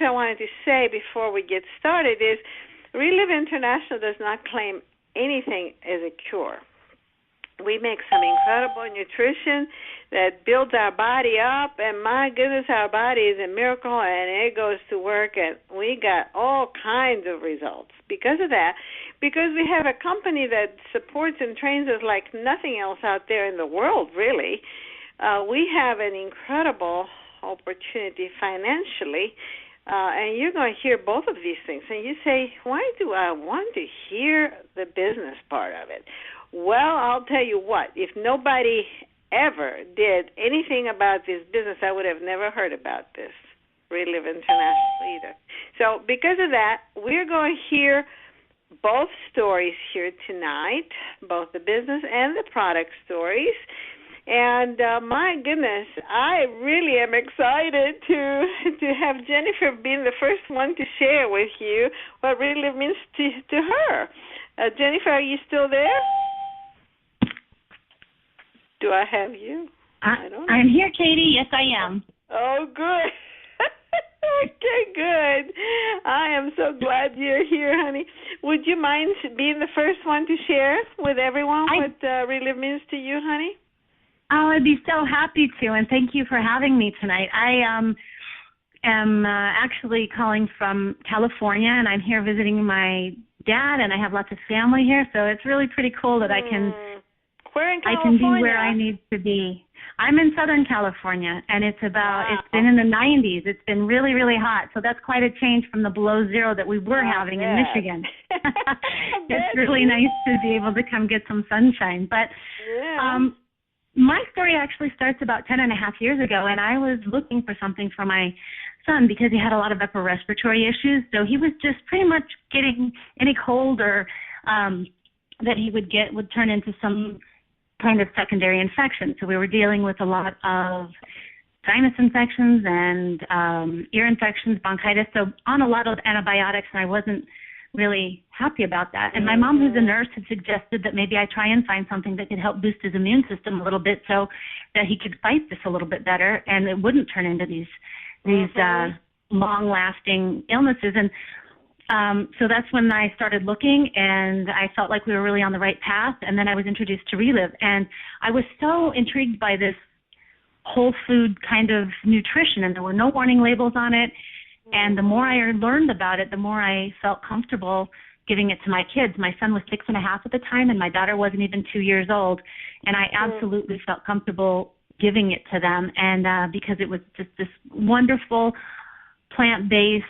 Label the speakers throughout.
Speaker 1: things I wanted to say before we get started is Relive International does not claim anything as a cure. We make some incredible nutrition that builds our body up, and my goodness, our body is a miracle, and it goes to work, and we got all kinds of results because of that, because we have a company that supports and trains us like nothing else out there in the world, really. We have an incredible opportunity financially, and you're going to hear both of these things, and you say, why do I want to hear the business part of it? Well, I'll tell you what, if nobody ever did anything about this business, I would have never heard about this, Relive International either. So because of that, we're going to hear both stories here tonight, both the business and the product stories. And my goodness, I really am excited to have Jennifer being the first one to share with you what Relive means to her. Jennifer, are you still there? Do I have you? I don't know.
Speaker 2: I'm here, Katie. Yes, I am.
Speaker 1: Oh, good. Okay, good. I am so glad you're here, honey. Would you mind being the first one to share with everyone what Relive means to you, honey?
Speaker 2: Oh, I'd be so happy to, and thank you for having me tonight. I am actually calling from California, and I'm here visiting my dad, and I have lots of family here, so it's really pretty cool that I can...
Speaker 1: Where in California?
Speaker 2: I can be where I need to be. I'm in Southern California, and it's been in the 90s. It's been really, really hot, so that's quite a change from the below zero that we were having in Michigan. It's really nice to be able to come get some sunshine. But my story actually starts about 10 and a half years ago, and I was looking for something for my son because he had a lot of upper respiratory issues, so he was just pretty much getting any cold or that he would get would turn into some kind of secondary infection. So we were dealing with a lot of sinus infections and ear infections, bronchitis, so on a lot of antibiotics, and I wasn't really happy about that. And my mom, who's a nurse, had suggested that maybe I try and find something that could help boost his immune system a little bit so that he could fight this a little bit better and it wouldn't turn into these long-lasting illnesses. And so that's when I started looking, and I felt like we were really on the right path, and then I was introduced to Relive, and I was so intrigued by this whole food kind of nutrition, and there were no warning labels on it, and the more I learned about it, the more I felt comfortable giving it to my kids. My son was 6.5 at the time, and my daughter wasn't even 2 years old, and I absolutely felt comfortable giving it to them, and because it was just this wonderful plant-based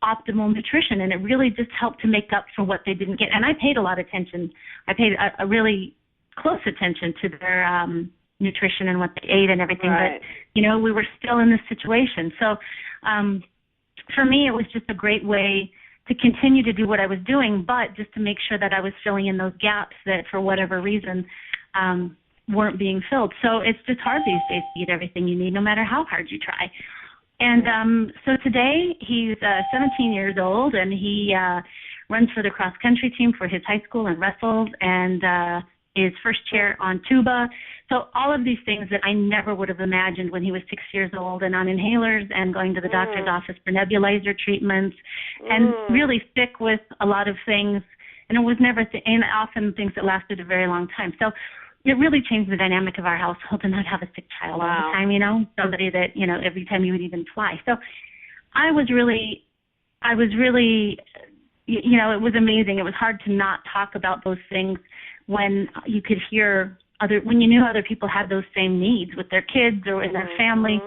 Speaker 2: optimal nutrition, and it really just helped to make up for what they didn't get. And I paid a lot of attention. I paid a really close attention to their nutrition and what they ate and everything. Right. But, you know, we were still in this situation. So for me, it was just a great way to continue to do what I was doing, but just to make sure that I was filling in those gaps that, for whatever reason, weren't being filled. So it's just hard these days to get everything you need, no matter how hard you try. And so today he's 17 years old, and he runs for the cross-country team for his high school and wrestles, and is first chair on tuba. So all of these things that I never would have imagined when he was 6 years old, and on inhalers and going to the doctor's office for nebulizer treatments, and really sick with a lot of things. And it was never, and often things that lasted a very long time. So it really changed the dynamic of our household to not have a sick child all the time, you know, somebody that, you know, every time you would even fly. So I was really, you know, it was amazing. It was hard to not talk about those things when you could hear when you knew other people had those same needs with their kids or in their family.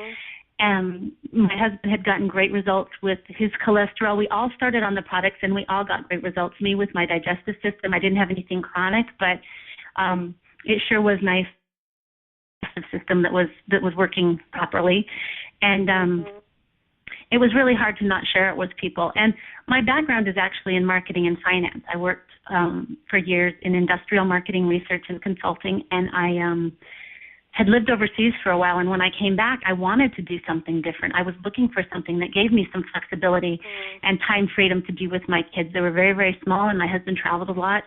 Speaker 2: And my husband had gotten great results with his cholesterol. We all started on the products, and we all got great results. Me with my digestive system, I didn't have anything chronic, but it sure was nice system that was working properly. And it was really hard to not share it with people. And my background is actually in marketing and finance. I worked for years in industrial marketing research and consulting, and I had lived overseas for a while, and when I came back, I wanted to do something different. I was looking for something that gave me some flexibility and time freedom to be with my kids. They were very, very small, and my husband traveled a lot.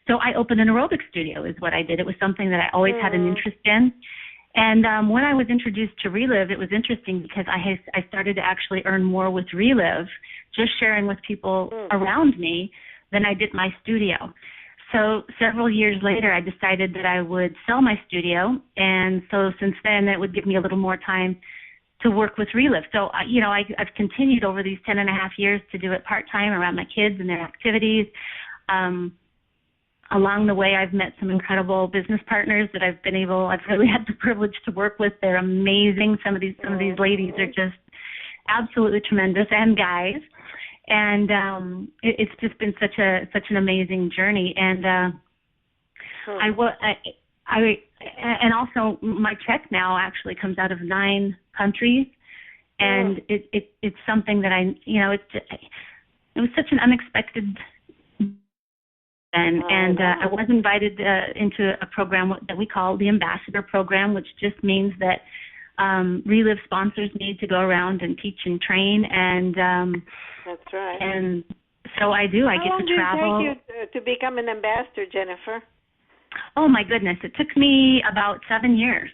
Speaker 2: So I opened an aerobic studio is what I did. It was something that I always had an interest in. And when I was introduced to Relive, it was interesting because I started to actually earn more with Relive, just sharing with people around me, than I did my studio. So several years later, I decided that I would sell my studio, and so since then, it would give me a little more time to work with Relive. So, I've continued over these 10 and a half years to do it part-time around my kids and their activities. Along the way, I've met some incredible business partners that I've really had the privilege to work with. They're amazing. Some of these ladies are just absolutely tremendous, and guys. And it's just been such an amazing journey. And and also my check now actually comes out of 9 countries, and it's something that it was such an unexpected. And I was invited into a program that we call the Ambassador Program, which just means that Relive sponsors me to go around and teach and train. And
Speaker 1: that's right.
Speaker 2: And so I do. I get to travel.
Speaker 1: How long did it take you to become an ambassador, Jennifer?
Speaker 2: Oh my goodness! It took me about 7 years.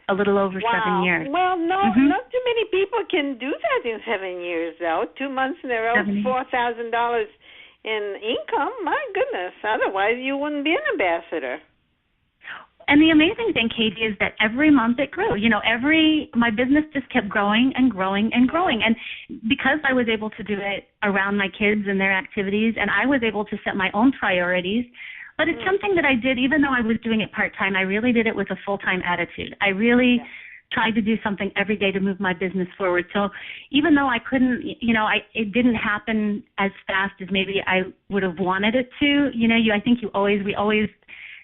Speaker 2: A little over 7 years.
Speaker 1: Well, not too many people can do that in 7 years, though. 2 months in a row, $4,000 in income. My goodness. Otherwise, you wouldn't be an ambassador.
Speaker 2: And the amazing thing, Katie, is that every month it grew. My business just kept growing and growing and growing. And because I was able to do it around my kids and their activities, and I was able to set my own priorities, but it's something that I did, even though I was doing it part-time, I really did it with a full-time attitude. I really tried to do something every day to move my business forward. So even though I couldn't, it didn't happen as fast as maybe I would have wanted it to. I think we always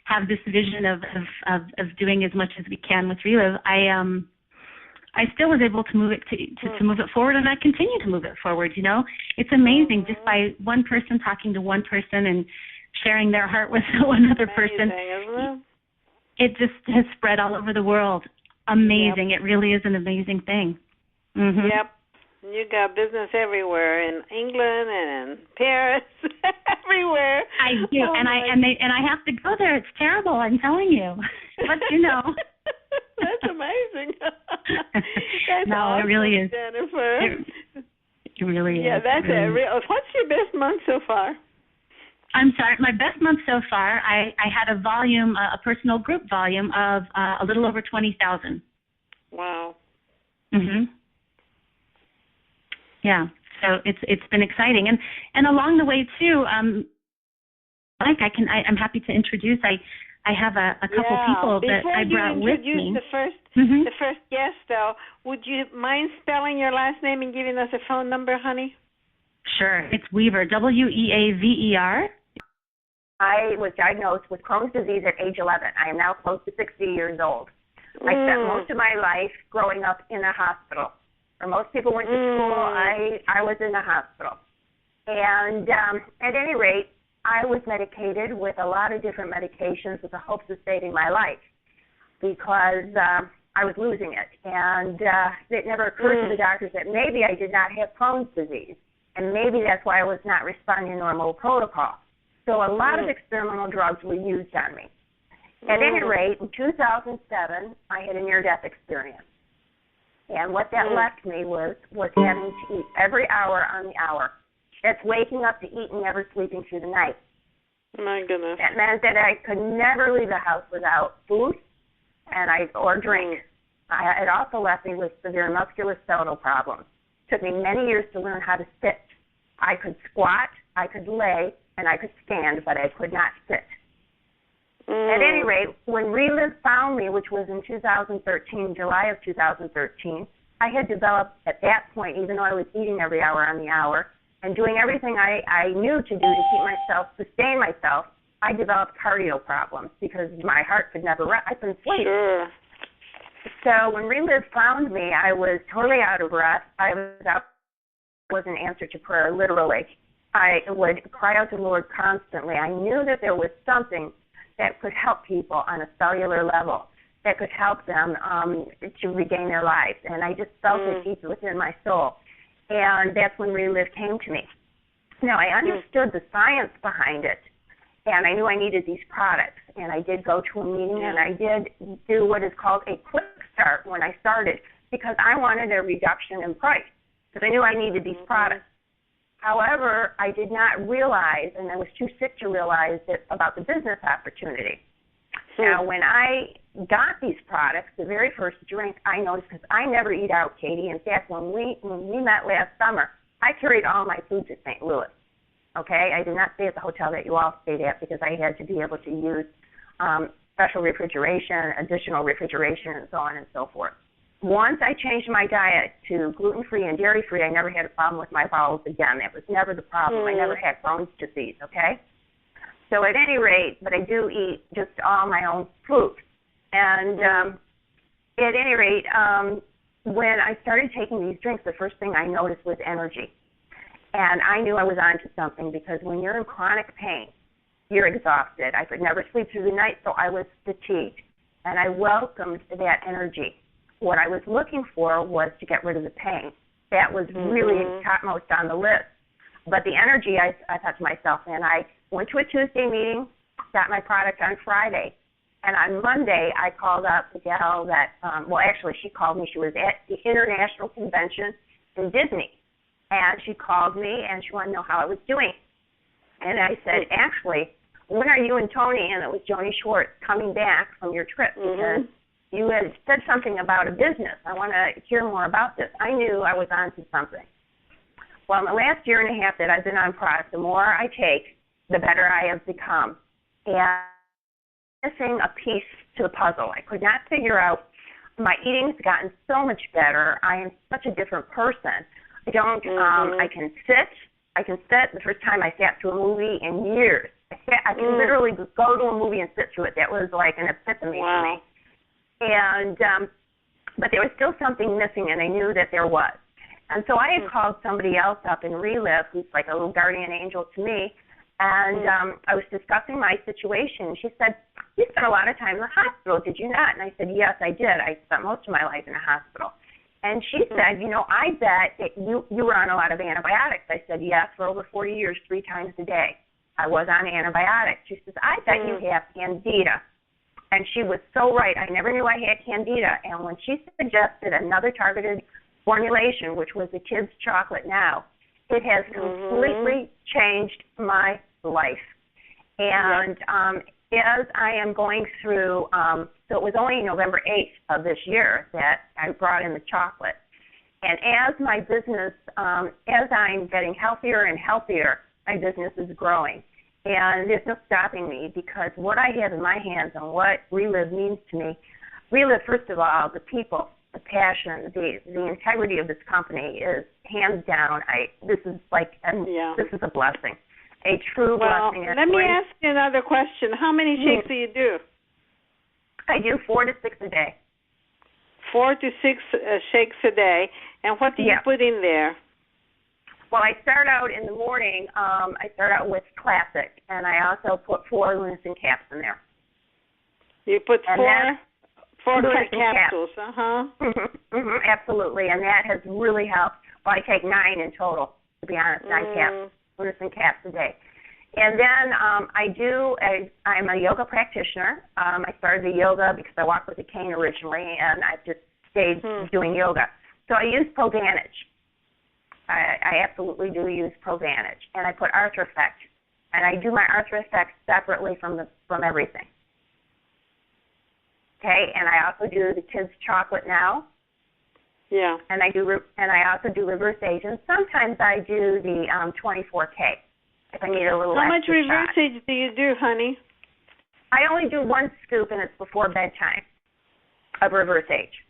Speaker 2: have this vision of doing as much as we can with Relive. I still was able to move it to move it forward, and I continue to move it forward. It's amazing just by one person talking to one person and sharing their heart with one other person.
Speaker 1: Isn't
Speaker 2: it just has spread all over the world. Amazing. Yep. It really is an amazing thing. Mm-hmm.
Speaker 1: Yep. You got business everywhere, in England and in Paris, everywhere.
Speaker 2: I do, and I have to go there. It's terrible, I'm telling you. But
Speaker 1: That's amazing. That's
Speaker 2: no,
Speaker 1: awesome,
Speaker 2: it really is.
Speaker 1: Jennifer.
Speaker 2: It really is.
Speaker 1: Yeah, that's it. What's your best month so far?
Speaker 2: I'm sorry, my best month so far, I had a volume, a personal group volume of a little over 20,000.
Speaker 1: Wow.
Speaker 2: Mhm. Yeah. So it's been exciting, and along the way too, I'm happy to introduce. I have a couple people that I brought with me.
Speaker 1: The first guest, though, would you mind spelling your last name and giving us a phone number, honey?
Speaker 2: Sure. It's Weaver, Weaver.
Speaker 3: I was diagnosed with Crohn's disease at age 11. I am now close to 60 years old. I spent most of my life growing up in a hospital. Where most people went to school, I was in the hospital. And at any rate, I was medicated with a lot of different medications with the hopes of saving my life because I was losing it. And it never occurred to the doctors that maybe I did not have Crohn's disease, and maybe that's why I was not responding to normal protocol. So a lot of experimental drugs were used on me. At any rate, in 2007, I had a near-death experience. And what that left me was having to eat every hour on the hour. That's waking up to eat and never sleeping through the night.
Speaker 1: My goodness.
Speaker 3: That meant that I could never leave the house without food or drink. It also left me with severe musculoskeletal problems. It took me many years to learn how to sit. I could squat, I could lay, and I could stand, but I could not sit. At any rate, when Relive found me, which was in 2013, July of 2013, I had developed at that point, even though I was eating every hour on the hour and doing everything I knew to do to sustain myself, I developed cardio problems because my heart could never rest. I couldn't sleep.
Speaker 1: Sure.
Speaker 3: So when Relive found me, I was totally out of breath. I was an answer to prayer, literally. I would cry out to the Lord constantly. I knew that there was something that could help people on a cellular level, that could help them to regain their lives. And I just felt it deep within my soul. And that's when Relive came to me. Now, I understood the science behind it, and I knew I needed these products. and I did go to a meeting, and I did do what is called a quick start when I started, because I wanted a reduction in price, because I knew I needed these products. However, I did not realize, and I was too sick to realize about the business opportunity. Now, when I got these products, the very first drink I noticed, because I never eat out, Katie. In fact, when we met last summer, I carried all my food to St. Louis. Okay, I did not stay at the hotel that you all stayed at because I had to be able to use special refrigeration, additional refrigeration, and so on and so forth. Once I changed my diet to gluten-free and dairy-free, I never had a problem with my bowels again. That was never the problem. I never had Crohn's disease, okay? So at any rate, but I do eat just all my own food. And at any rate, when I started taking these drinks, the first thing I noticed was energy. And I knew I was onto something, because when you're in chronic pain, you're exhausted. I could never sleep through the night, so I was fatigued. And I welcomed that energy. What I was looking for was to get rid of the pain. That was really topmost on the list. But the energy, I thought to myself, and I went to a Tuesday meeting, got my product on Friday. And on Monday, I called up the gal that, well, actually, she called me. She was at the International Convention in Disney. And she called me, and she wanted to know how I was doing. And I said, actually, when are you and Tony, and it was Joni Schwartz, coming back from your trip? Because you had said something about a business. I want to hear more about this. I knew I was onto something. Well, in the last year and a half that I've been on product, the more I take, the better I have become. And missing a piece to the puzzle. I could not figure out. My eating's gotten so much better. I am such a different person. I don't. I can sit. I can sit. The first time I sat through a movie in years. I can literally go to a movie and sit through it. That was like an epiphany for me. And but there was still something missing, and I knew that there was. And so I had called somebody else up in Relive, who's like a little guardian angel to me, and I was discussing my situation. She said, "You spent a lot of time in the hospital, did you not?" And I said, "Yes, I did. I spent most of my life in a hospital." And she said, "You know, I bet that you were on a lot of antibiotics." I said, "Yes, for over 40 years, 3 times a day. I was on antibiotics." She says, "I bet you have candida." And she was so right. I never knew I had candida. And when she suggested another targeted formulation, which was the kids' chocolate now, it has completely changed my life. And as I am going through, so it was only November 8th of this year that I brought in the chocolate. And as my business, as I'm getting healthier and healthier, my business is growing. And there's no stopping me, because what I have in my hands and what Relive means to me, Relive, first of all, the people, the passion, the integrity of this company is hands down. This is like, this is a blessing, a true blessing.
Speaker 1: Let me ask you another question. How many shakes do you do?
Speaker 3: I do 4 to 6 a day.
Speaker 1: 4 to 6 shakes a day. And what do you put in there?
Speaker 3: Well, I start out in the morning, I start out with classic, and I also put 4 Lunison caps in there.
Speaker 1: You put four capsules,
Speaker 3: absolutely, and that has really helped. Well, I take 9 in total, to be honest, 9 caps, Lunison caps a day. And then I'm a yoga practitioner. I started the yoga because I walked with a cane originally, and I've just stayed doing yoga. So I use Provantage. I absolutely do use Provantage, and I put Arthroeffect, and I do my Arthroeffect separately from everything. Okay, and I also do the kids' chocolate now.
Speaker 1: Yeah.
Speaker 3: And I also do reverse age, and sometimes I do the 24K if I need a little.
Speaker 1: How much reverse age do you do, honey?
Speaker 3: I only do 1 scoop, and it's before bedtime of reverse age.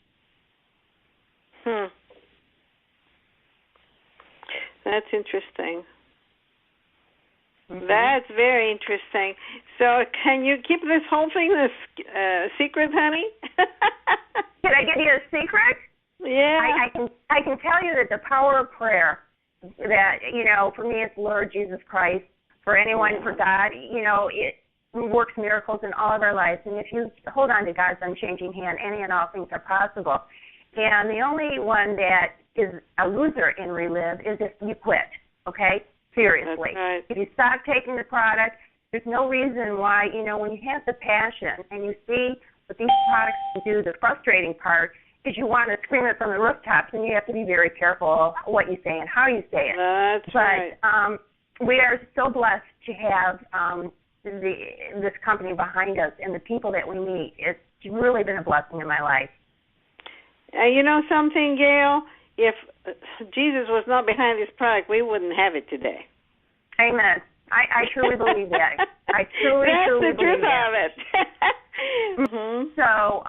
Speaker 1: That's interesting. That's very interesting. So can you keep this whole thing a secret, honey?
Speaker 3: Can I give you a secret?
Speaker 1: Yeah.
Speaker 3: I can tell you that the power of prayer, that, for me it's Lord Jesus Christ. For anyone, for God, it works miracles in all of our lives. And if you hold on to God's unchanging hand, any and all things are possible. And the only one that is a loser in Relive is if you quit, okay? Seriously.
Speaker 1: That's right.
Speaker 3: If you stop taking the product, There's no reason why, when you have the passion and you see what these products can do, the frustrating part is you want to scream it from the rooftops, and you have to be very careful what you say and how you say it.
Speaker 1: That's right.
Speaker 3: We are so blessed to have this company behind us and the people that we meet. It's really been a blessing in my life.
Speaker 1: You know something, Gail? If Jesus was not behind this product, we wouldn't have it today.
Speaker 3: Amen. I truly believe that. I truly believe that.
Speaker 1: That's the truth of it. Mm-hmm.
Speaker 3: So,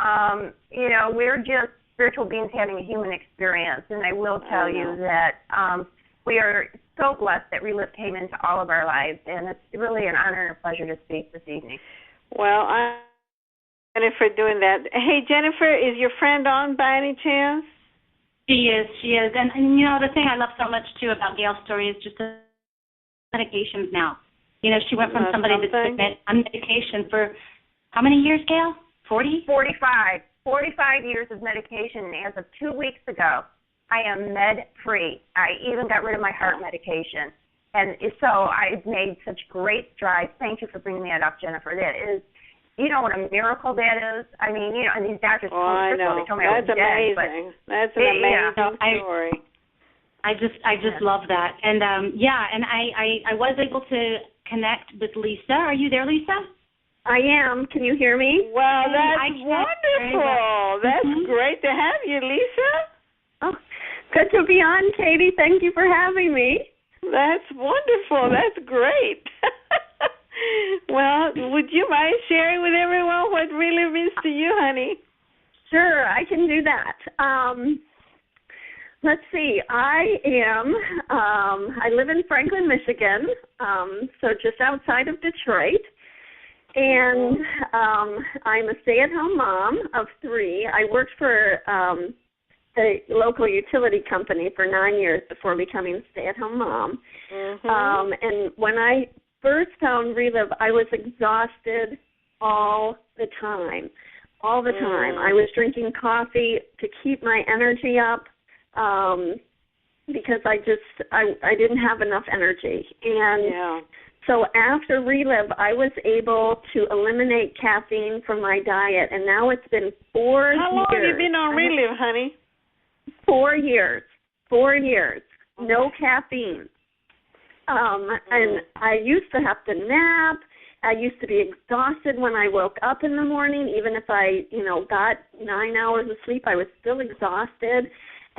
Speaker 3: we're just spiritual beings having a human experience, and I will tell you that we are so blessed that Relive came into all of our lives, and it's really an honor and a pleasure to speak this evening.
Speaker 1: Well, I'm Jennifer doing that. Hey, Jennifer, is your friend on by any chance?
Speaker 2: She is. And the thing I love so much, too, about Gail's story is just the medications now. She went from somebody that's been on medication for how many years, Gail? 40?
Speaker 3: 45. 45 years of medication, and as of 2 weeks ago, I am med-free. I even got rid of my heart medication. And so I've made such great strides. Thank you for bringing that up, Jennifer. That is, what a miracle that is. I mean, and these doctors
Speaker 1: they told me I was dead. That's an amazing story.
Speaker 2: I just love that. And, I was able to connect with Lisa. Are you there, Lisa?
Speaker 4: I am. Can you hear me?
Speaker 1: Well, that's wonderful. That's great to have you, Lisa.
Speaker 4: Oh, good to be on, Katie. Thank you for having me.
Speaker 1: That's wonderful. That's great. Well, would you mind sharing with everyone what Relive means to you, honey?
Speaker 4: Sure, I can do that. Let's see. I live in Franklin, Michigan, so just outside of Detroit. And I'm a stay-at-home mom of 3. I worked for a local utility company for 9 years before becoming a stay-at-home mom. Mm-hmm. And when I first found Relive, I was exhausted all the time. I was drinking coffee to keep my energy up because I didn't have enough energy. And so after Relive, I was able to eliminate caffeine from my diet, and now it's been 4 years.
Speaker 1: How long have you been on Relive, honey?
Speaker 4: 4 years. 4 years. No caffeine. And I used to have to nap. I used to be exhausted when I woke up in the morning. Even if I, got 9 hours of sleep, I was still exhausted.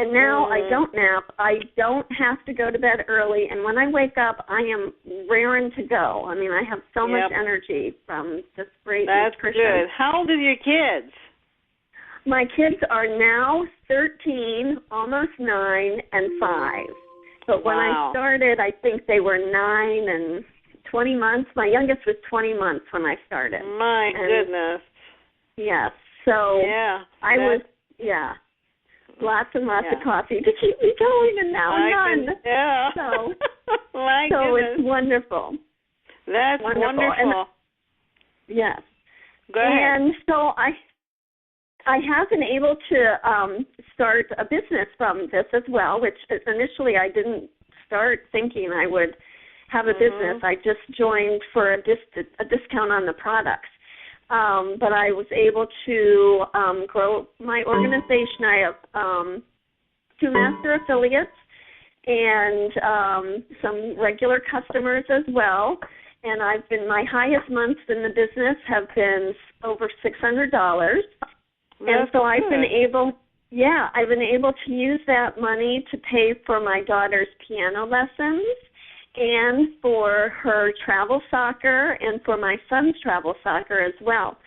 Speaker 4: And now I don't nap. I don't have to go to bed early. And when I wake up, I am raring to go. I mean, I have so much energy from just great nutrition.
Speaker 1: That's good. How old are your kids?
Speaker 4: My kids are now 13, almost 9, and 5. But when I started, I think they were 9 and 20 months. My youngest was 20 months when I started.
Speaker 1: My goodness.
Speaker 4: Yes. So I was, lots and lots of coffee to keep me going, and now none. So, so it's wonderful.
Speaker 1: That's wonderful.
Speaker 4: And, yes.
Speaker 1: Go ahead.
Speaker 4: And so I have been able to start a business from this as well, which initially I didn't start thinking I would have a business. I just joined for a discount on the products. But I was able to grow my organization. I have 2 master affiliates and some regular customers as well. And my highest months in the business have been over $600. And so I've been able to use that money to pay for my daughter's piano lessons and for her travel soccer and for my son's travel soccer as well.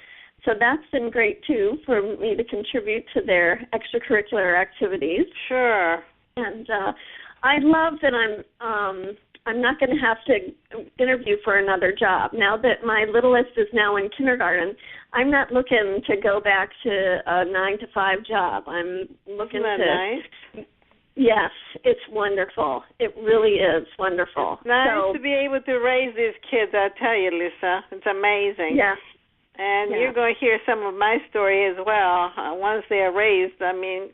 Speaker 4: So that's been great, too, for me to contribute to their extracurricular activities.
Speaker 1: Sure.
Speaker 4: And I love that I'm not going to have to interview for another job. Now that my littlest is now in kindergarten, I'm not looking to go back to a 9-to-5 job. I'm looking
Speaker 1: Isn't that nice?
Speaker 4: Yes, it's wonderful. It really is wonderful.
Speaker 1: It's nice to be able to raise these kids, I tell you, Lisa. It's amazing.
Speaker 4: Yeah.
Speaker 1: And you're going to hear some of my story as well. Once they are raised, I mean,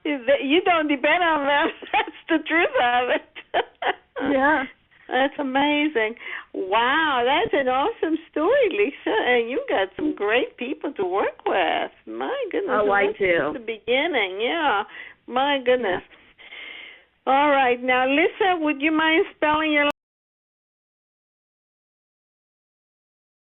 Speaker 1: you don't depend on them. That's the truth of it.
Speaker 4: Yeah.
Speaker 1: That's amazing. Wow, that's an awesome story, Lisa. And you got some great people to work with. My goodness.
Speaker 4: Oh, I
Speaker 1: that's
Speaker 4: do.
Speaker 1: The beginning, yeah. My goodness. All right. Now, Lisa, would you mind spelling your